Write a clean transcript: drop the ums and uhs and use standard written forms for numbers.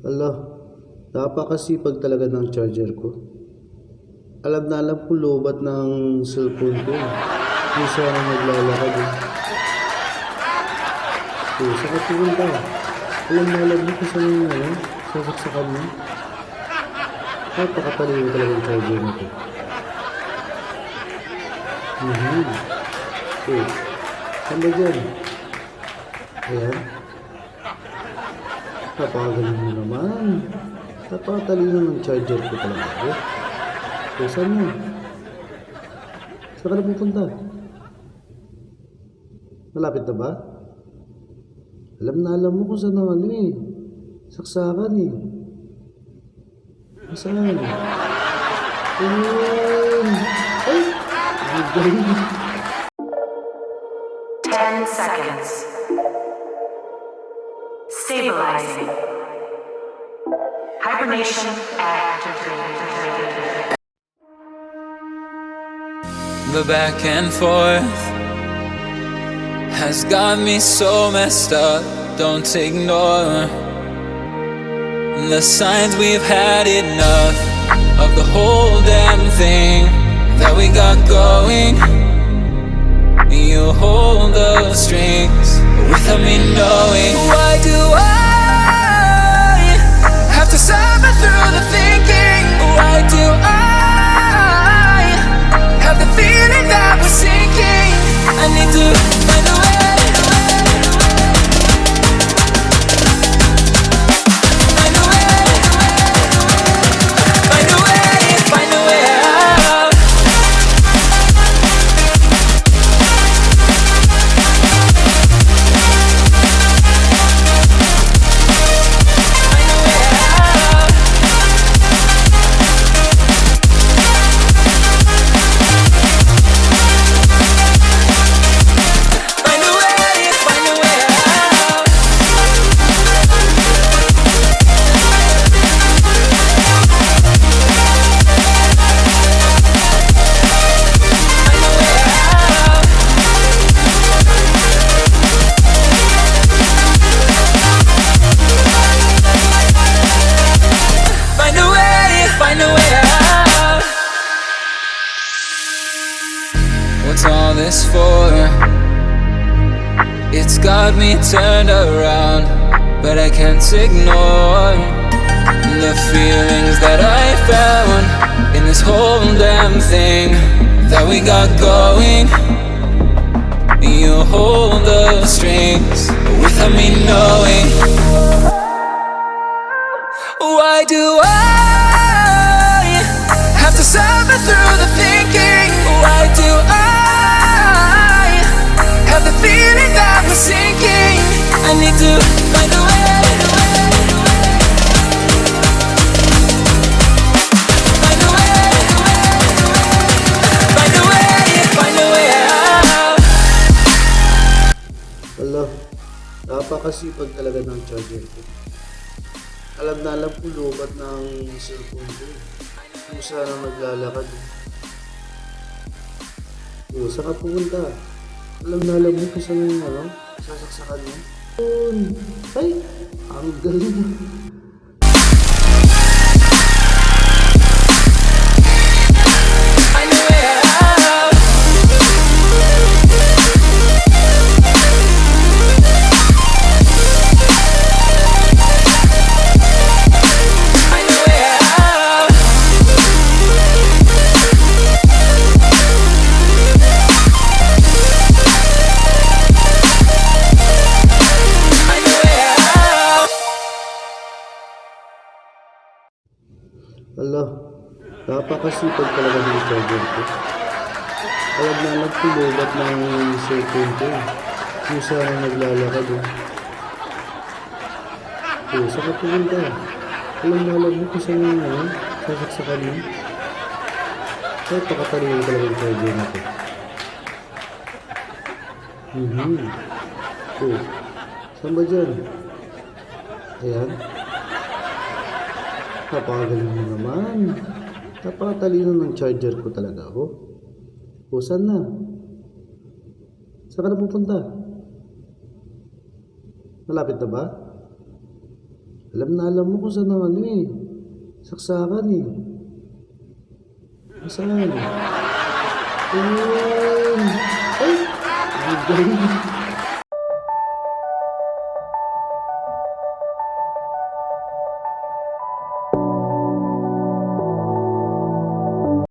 Hala, napakasipag talaga ng charger ko. Alam na alam ko lobat ng cellphone ko. Kung saan ang naglalakad eh. Saan ka pumunta? Alam na alam mo kung saan yung sasaksakan mo. Napakatalino talaga yung charger na to. Saan ba dyan? Ayan. Napakagaling mo naman. Napakatalino ng charger ko talaga. Saan mo? Saan ka na pupunta? Malapit na ba? Alam na alam mo kung saan ang saksakan eh. Saan? Ayun! Ay! Ang galing! 10 seconds. Stabilizing. Hibernation activated. The back and forth has got me so messed up. Don't ignore the signs. We've had enough of the whole damn thing that we got going. You hold the strings without me knowing. Why do I have to suffer through the thinking? Why do I have the feeling that we're sinking? I need to find a way. Find a way. Find a way. Find a way out. What's all this for? It's got me turned around, but I can't ignore the feelings that I found in this whole damn thing that we got going. You hold the strings without me knowing. Why do I have to suffer through the thinking? Why do I have the feeling that we're sinking? I need to find a way. Find a way. Find a way. Find a way out. Hala, napakasipag talaga ng charger ko. Alam na alam ko lobat ng cellphone ko. Kung saan ang naglalakad eh. Saan ka pupunta? Alam na alam mo kung saan yung sasaksakan mo. Ay! Ang galing! Hala, napakasipag talaga ng charger ko. Alam na alam ko lobat ng cellphone ko. Kung saan ang naglalakad eh. Saan ka pumunta? Alam na alam mo kung saan yung sasaksakan mo. Napakatalino talaga ng charger na to. Saan ba dyan? Ayan. Napakagaling mo naman. Napakatalino ng charger ko talaga ako. Saan na? Saan ka na pupunta? Malapit na ba? Alam na alam mo kung saan ang ano eh. Saksakan eh. Saan? Ayun! Ay! Ay!